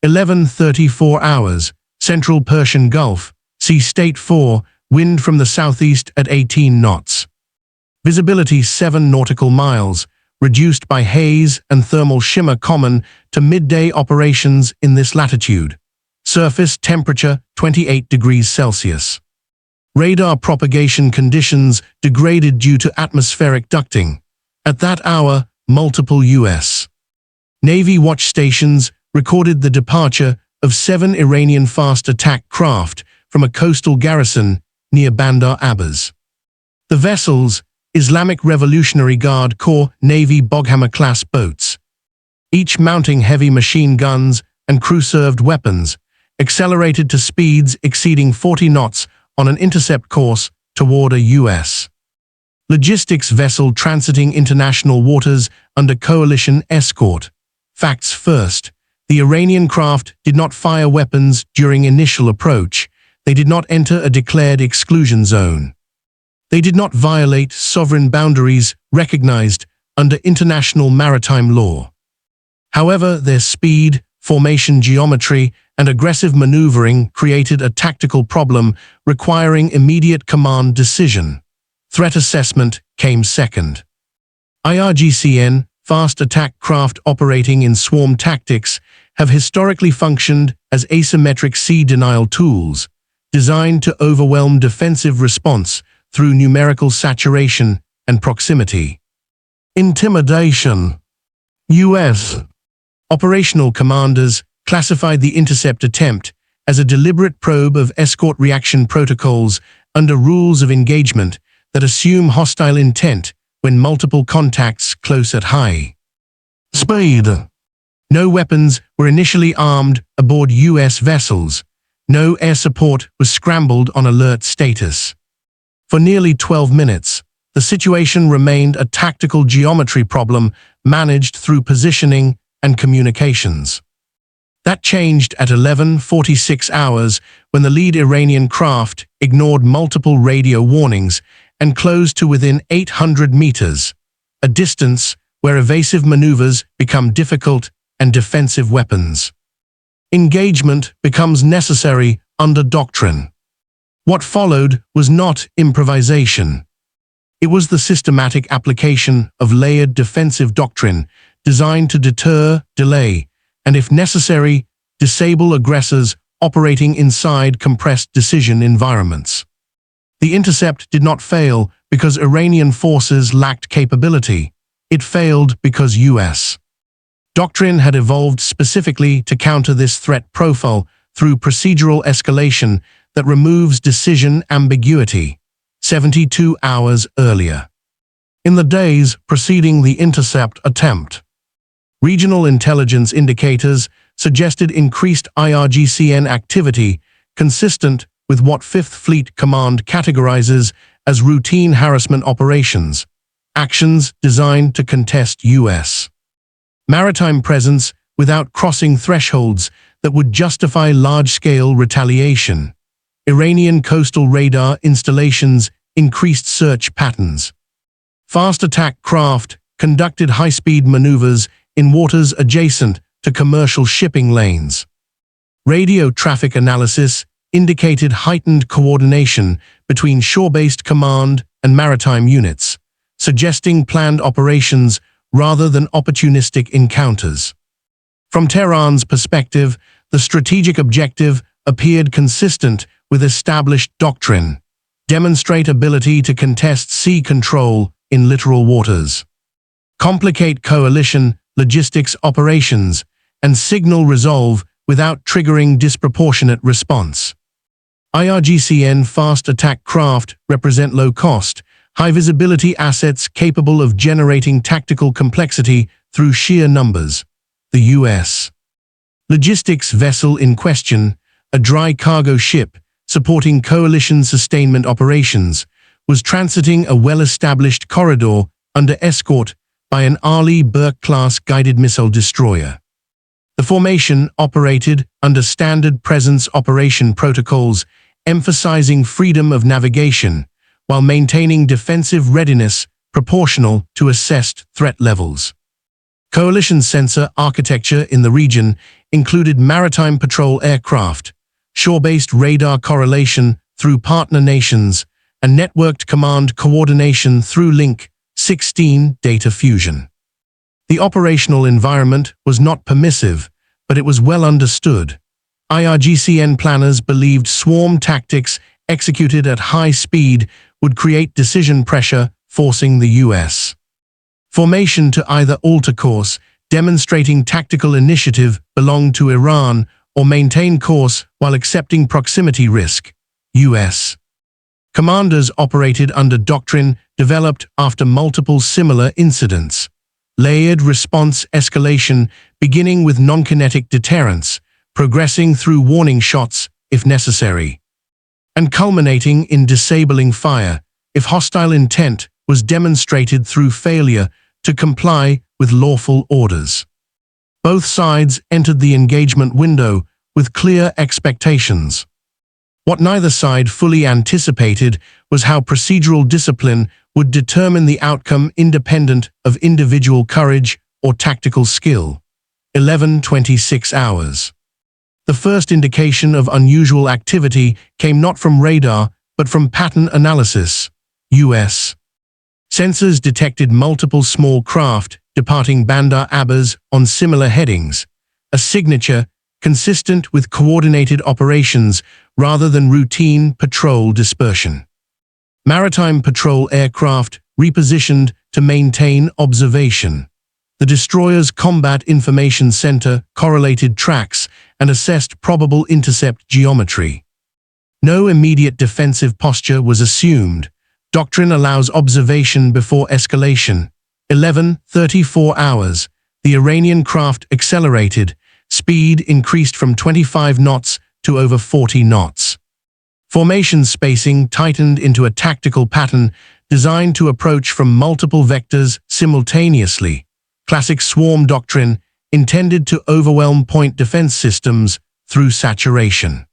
11:34 hours, Central Persian Gulf, sea state 4, wind from the southeast at 18 knots. Visibility 7 nautical miles, reduced by haze and thermal shimmer common to midday operations in this latitude. Surface temperature 28 degrees Celsius. Radar propagation conditions degraded due to atmospheric ducting. At that hour, multiple U.S. Navy watch stations recorded the departure of 7 Iranian fast attack craft from a coastal garrison near Bandar Abbas. The vessels, Islamic Revolutionary Guard Corps Navy Boghammer-class boats, each mounting heavy machine guns and crew-served weapons, accelerated to speeds exceeding 40 knots on an intercept course toward a U.S. logistics vessel transiting international waters under coalition escort. Facts first. The Iranian craft did not fire weapons during initial approach. They did not enter a declared exclusion zone. They did not violate sovereign boundaries recognized under international maritime law. However, their speed, formation geometry, and aggressive maneuvering created a tactical problem requiring immediate command decision. Threat assessment came second. IRGCN, fast attack craft operating in swarm tactics, have historically functioned as asymmetric sea denial tools, designed to overwhelm defensive response through numerical saturation and proximity. Intimidation. U.S. operational commanders classified the intercept attempt as a deliberate probe of escort reaction protocols under rules of engagement that assume hostile intent when multiple contacts close at high speed. No weapons were initially armed aboard U.S. vessels. No air support was scrambled on alert status. For nearly 12 minutes, the situation remained a tactical geometry problem managed through positioning and communications. That changed at 11:46 hours when the lead Iranian craft ignored multiple radio warnings and closed to within 800 meters, a distance where evasive maneuvers become difficult and defensive weapons. Engagement becomes necessary under doctrine. What followed was not improvisation. It was the systematic application of layered defensive doctrine designed to deter, delay, and if necessary, disable aggressors operating inside compressed decision environments. The intercept did not fail because Iranian forces lacked capability. It failed because U.S. doctrine had evolved specifically to counter this threat profile through procedural escalation that removes decision ambiguity 72 hours earlier. In the days preceding the intercept attempt, regional intelligence indicators suggested increased IRGCN activity consistent with what Fifth Fleet Command categorizes as routine harassment operations, actions designed to contest U.S. maritime presence without crossing thresholds that would justify large-scale retaliation. Iranian coastal radar installations increased search patterns. Fast attack craft conducted high-speed maneuvers in waters adjacent to commercial shipping lanes. Radio traffic analysis indicated heightened coordination between shore-based command and maritime units, suggesting planned operations rather than opportunistic encounters. From Tehran's perspective, the strategic objective appeared consistent with established doctrine: demonstrate ability to contest sea control in littoral waters, complicate coalition logistics operations, and signal resolve without triggering disproportionate response. IRGCN fast attack craft represent low-cost, high-visibility assets capable of generating tactical complexity through sheer numbers. The U.S. logistics vessel in question, a dry cargo ship supporting coalition sustainment operations, was transiting a well-established corridor under escort by an Arleigh Burke-class guided missile destroyer. The formation operated under standard presence operation protocols, emphasizing freedom of navigation while maintaining defensive readiness proportional to assessed threat levels. Coalition sensor architecture in the region included maritime patrol aircraft, shore-based radar correlation through partner nations, and networked command coordination through Link 16 data fusion. The operational environment was not permissive, but it was well understood. IRGCN planners believed swarm tactics executed at high speed would create decision pressure, forcing the U.S. formation to either alter course, demonstrating tactical initiative belonged to Iran, or maintain course while accepting proximity risk. U.S. commanders operated under doctrine developed after multiple similar incidents. Layered response escalation, beginning with non-kinetic deterrence, progressing through warning shots if necessary, and culminating in disabling fire if hostile intent was demonstrated through failure to comply with lawful orders. Both sides entered the engagement window with clear expectations. What neither side fully anticipated was how procedural discipline would determine the outcome independent of individual courage or tactical skill. 11:26 hours. The first indication of unusual activity came not from radar, but from pattern analysis. U.S. sensors detected multiple small craft departing Bandar Abbas on similar headings, a signature consistent with coordinated operations rather than routine patrol dispersion. Maritime patrol aircraft repositioned to maintain observation. The destroyer's Combat Information Center correlated tracks and assessed probable intercept geometry. No immediate defensive posture was assumed. Doctrine allows observation before escalation. 11:34 hours. The Iranian craft accelerated. Speed increased from 25 knots to over 40 knots. Formation spacing tightened into a tactical pattern designed to approach from multiple vectors simultaneously. Classic swarm doctrine intended to overwhelm point defense systems through saturation.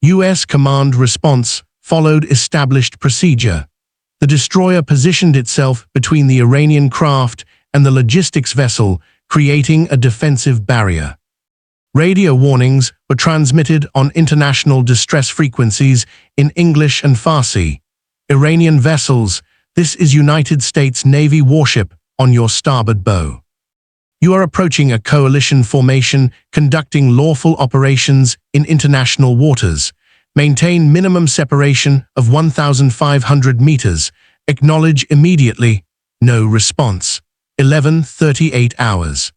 U.S. command response followed established procedure. The destroyer positioned itself between the Iranian craft and the logistics vessel, creating a defensive barrier. Radio warnings were transmitted on international distress frequencies in English and Farsi. Iranian vessels, this is United States Navy warship on your starboard bow. You are approaching a coalition formation conducting lawful operations in international waters. Maintain minimum separation of 1,500 meters. Acknowledge immediately. No response. 11:38 hours.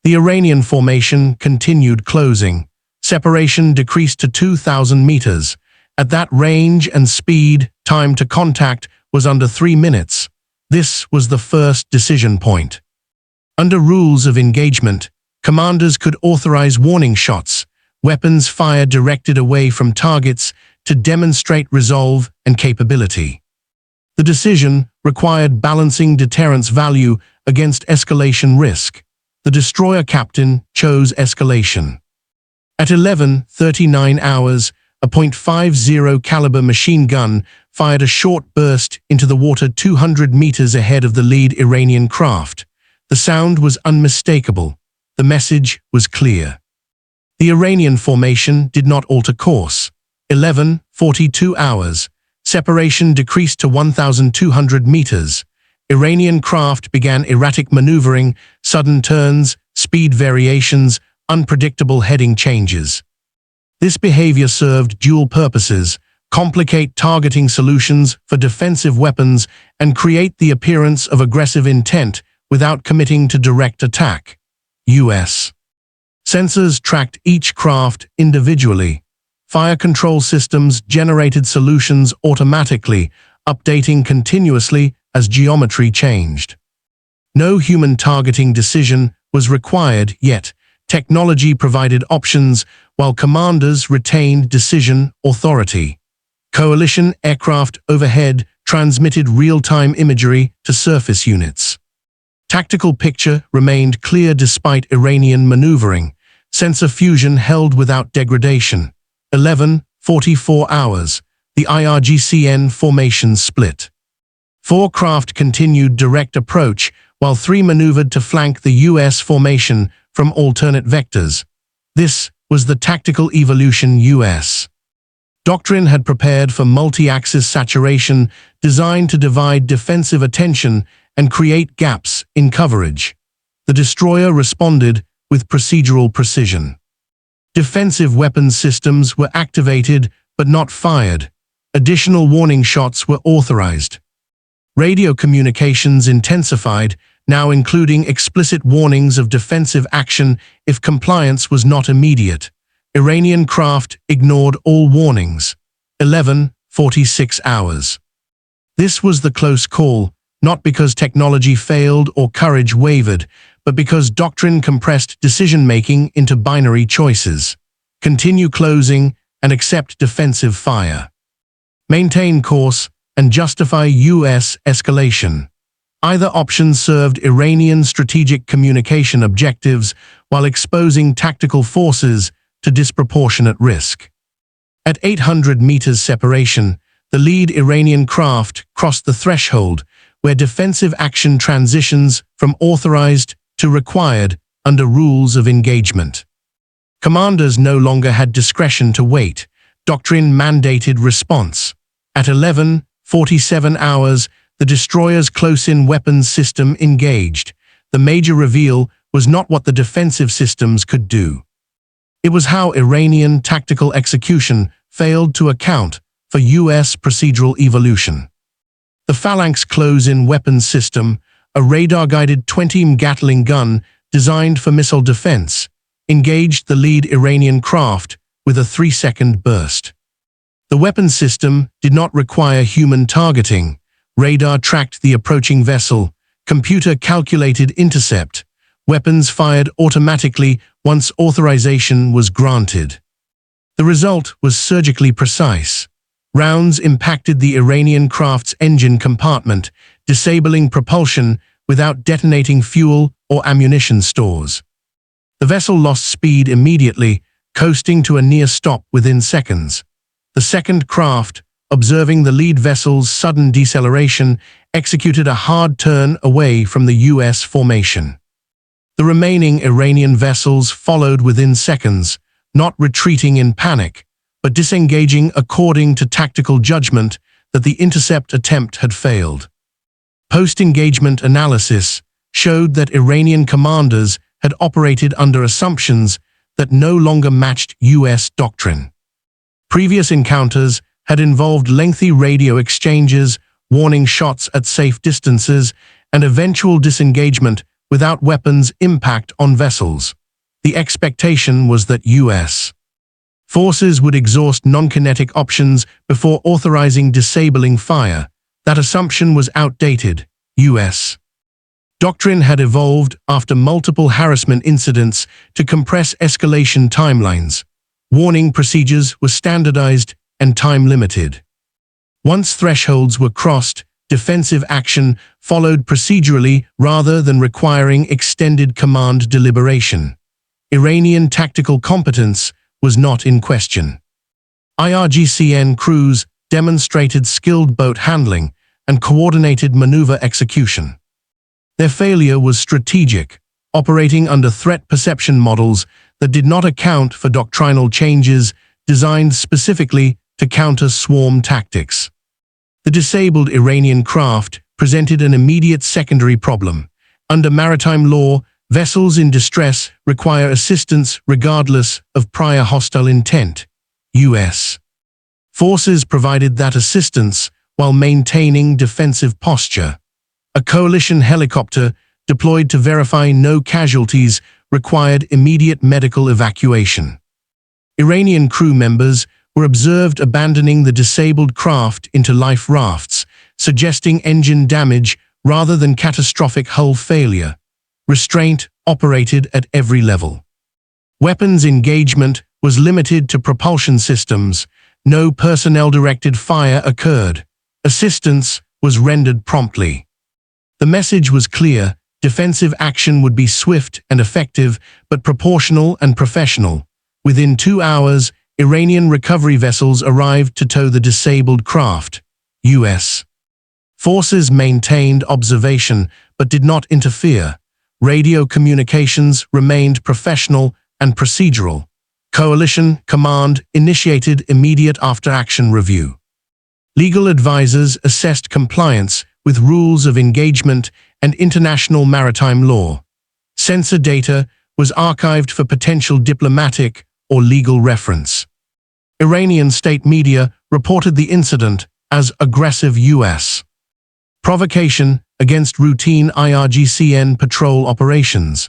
The Iranian formation continued closing. Separation decreased to 2,000 meters. At that range and speed, time to contact was under 3 minutes. This was the first decision point. Under rules of engagement, commanders could authorize warning shots, weapons fire directed away from targets to demonstrate resolve and capability. The decision required balancing deterrence value against escalation risk. The destroyer captain chose escalation. At 11:39 hours, a .50 caliber machine gun fired a short burst into the water 200 meters ahead of the lead Iranian craft. The sound was unmistakable. The message was clear. The Iranian formation did not alter course. 11:42 hours. Separation decreased to 1,200 meters. Iranian craft began erratic maneuvering, sudden turns, speed variations, unpredictable heading changes. This behavior served dual purposes: complicate targeting solutions for defensive weapons and create the appearance of aggressive intent without committing to direct attack. U.S. sensors tracked each craft individually. Fire control systems generated solutions automatically, updating continuously as geometry changed. No human targeting decision was required, yet technology provided options while commanders retained decision authority. Coalition aircraft overhead transmitted real-time imagery to surface units. Tactical picture remained clear despite Iranian maneuvering. Sensor fusion held without degradation. 11:44 hours. The IRGCN formation split. 4 craft continued direct approach while 3 maneuvered to flank the U.S. formation from alternate vectors. This was the tactical evolution U.S. Doctrine had prepared for multi-axis saturation designed to divide defensive attention and create gaps in coverage. The destroyer responded with procedural precision. Defensive weapons systems were activated but not fired. Additional warning shots were authorized. Radio communications intensified, now including explicit warnings of defensive action if compliance was not immediate. Iranian craft ignored all warnings. 11:46 hours. This was the close call, not because technology failed or courage wavered, but because doctrine compressed decision-making into binary choices. Continue closing and accept defensive fire. Maintain course and justify U.S. escalation. Either option served Iranian strategic communication objectives while exposing tactical forces to disproportionate risk. At 800 meters separation, the lead Iranian craft crossed the threshold where defensive action transitions from authorized to required under rules of engagement. Commanders no longer had discretion to wait. Doctrine mandated response. At 11:47 hours, the destroyer's close-in weapons system engaged. The major reveal was not what the defensive systems could do. It was how Iranian tactical execution failed to account for U.S. procedural evolution. The Phalanx close-in weapons system, a radar-guided 20mm Gatling gun designed for missile defense, engaged the lead Iranian craft with a 3-second burst. The weapons system did not require human targeting. Radar tracked the approaching vessel. Computer calculated intercept. Weapons fired automatically once authorization was granted. The result was surgically precise. Rounds impacted the Iranian craft's engine compartment, disabling propulsion without detonating fuel or ammunition stores. The vessel lost speed immediately, coasting to a near stop within seconds. The second craft, observing the lead vessel's sudden deceleration, executed a hard turn away from the U.S. formation. The remaining Iranian vessels followed within seconds, not retreating in panic, but disengaging according to tactical judgment that the intercept attempt had failed. Post-engagement analysis showed that Iranian commanders had operated under assumptions that no longer matched U.S. doctrine. Previous encounters had involved lengthy radio exchanges, warning shots at safe distances, and eventual disengagement without weapons impact on vessels. The expectation was that U.S. forces would exhaust non-kinetic options before authorizing disabling fire. That assumption was outdated. U.S. doctrine had evolved after multiple harassment incidents to compress escalation timelines. Warning procedures were standardized and time-limited. Once thresholds were crossed, defensive action followed procedurally rather than requiring extended command deliberation. Iranian tactical competence was not in question. IRGCN crews demonstrated skilled boat handling and coordinated maneuver execution. Their failure was strategic, operating under threat perception models that did not account for doctrinal changes designed specifically to counter swarm tactics. The disabled Iranian craft presented an immediate secondary problem. Under maritime law, vessels in distress require assistance regardless of prior hostile intent. U.S. forces provided that assistance while maintaining defensive posture. A coalition helicopter deployed to verify no casualties required immediate medical evacuation. Iranian crew members were observed abandoning the disabled craft into life rafts, suggesting engine damage rather than catastrophic hull failure. Restraint operated at every level. Weapons engagement was limited to propulsion systems. No personnel-directed fire occurred. Assistance was rendered promptly. The message was clear: defensive action would be swift and effective, but proportional and professional. Within 2 hours, Iranian recovery vessels arrived to tow the disabled craft. U.S. forces maintained observation but did not interfere. Radio communications remained professional and procedural. Coalition command initiated immediate after-action review. Legal advisors assessed compliance with rules of engagement and international maritime law. Sensor data was archived for potential diplomatic or legal reference. Iranian state media reported the incident as aggressive U.S. provocation against routine IRGCN patrol operations.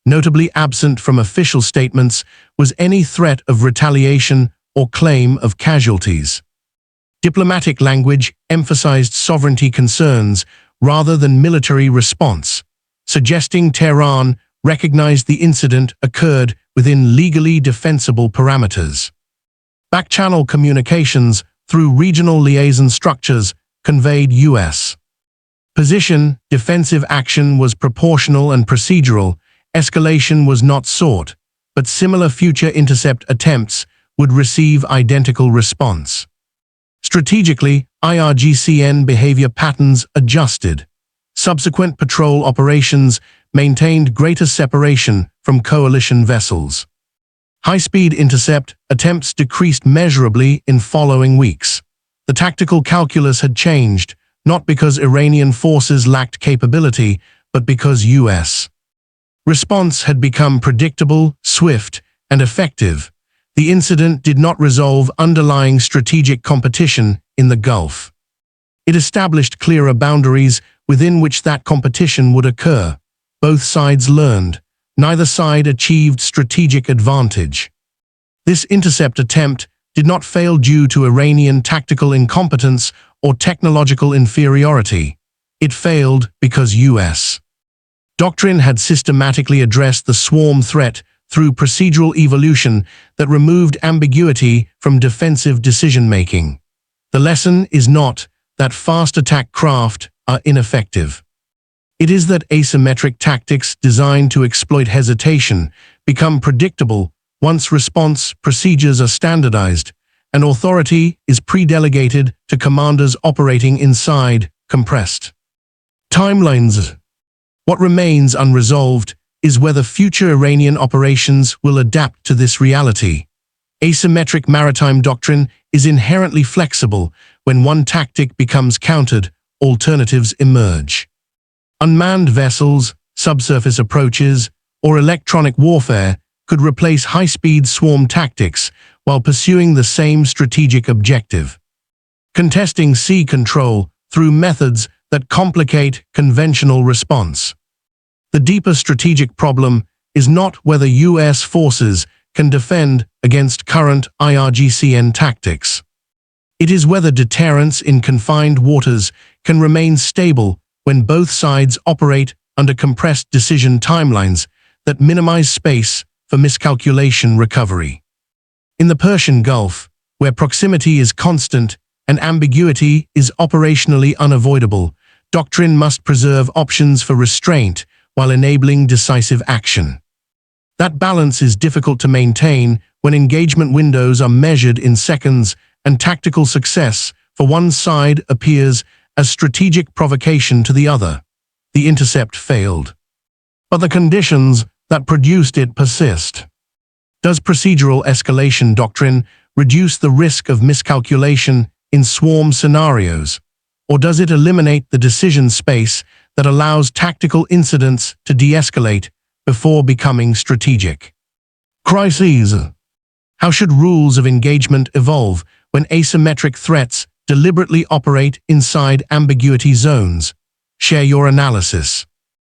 Notably absent from official statements was any threat of retaliation or claim of casualties. Diplomatic language emphasized sovereignty concerns rather than military response, suggesting Tehran recognized the incident occurred within legally defensible parameters. Back-channel communications through regional liaison structures conveyed U.S. position. Defensive action was proportional and procedural. Escalation was not sought, but similar future intercept attempts would receive identical response. Strategically, IRGCN behavior patterns adjusted. Subsequent patrol operations maintained greater separation from coalition vessels. High-speed intercept attempts decreased measurably in following weeks. The tactical calculus had changed, not because Iranian forces lacked capability, but because U.S. response had become predictable, swift, and effective. The incident did not resolve underlying strategic competition in the Gulf. It established clearer boundaries within which that competition would occur. Both sides learned. Neither side achieved strategic advantage. This intercept attempt did not fail due to Iranian tactical incompetence or technological inferiority. It failed because U.S. doctrine had systematically addressed the swarm threat through procedural evolution that removed ambiguity from defensive decision-making. The lesson is not that fast attack craft are ineffective. It is that asymmetric tactics designed to exploit hesitation become predictable once response procedures are standardized and authority is pre-delegated to commanders operating inside compressed timelines. What remains unresolved is whether future Iranian operations will adapt to this reality. Asymmetric maritime doctrine is inherently flexible. When one tactic becomes countered, alternatives emerge. Unmanned vessels, subsurface approaches, or electronic warfare could replace high-speed swarm tactics while pursuing the same strategic objective. Contesting sea control through methods that complicate conventional response. The deeper strategic problem is not whether U.S. forces can defend against current IRGCN tactics. It is whether deterrence in confined waters can remain stable when both sides operate under compressed decision timelines that minimize space for miscalculation recovery. In the Persian Gulf, where proximity is constant and ambiguity is operationally unavoidable, doctrine must preserve options for restraint while enabling decisive action. That balance is difficult to maintain when engagement windows are measured in seconds and tactical success for one side appears as strategic provocation to the other. The intercept failed. But the conditions that produced it persist. Does procedural escalation doctrine reduce the risk of miscalculation in swarm scenarios, or does it eliminate the decision space that allows tactical incidents to de-escalate before becoming strategic? Crises. How should rules of engagement evolve when asymmetric threats deliberately operate inside ambiguity zones? Share your analysis.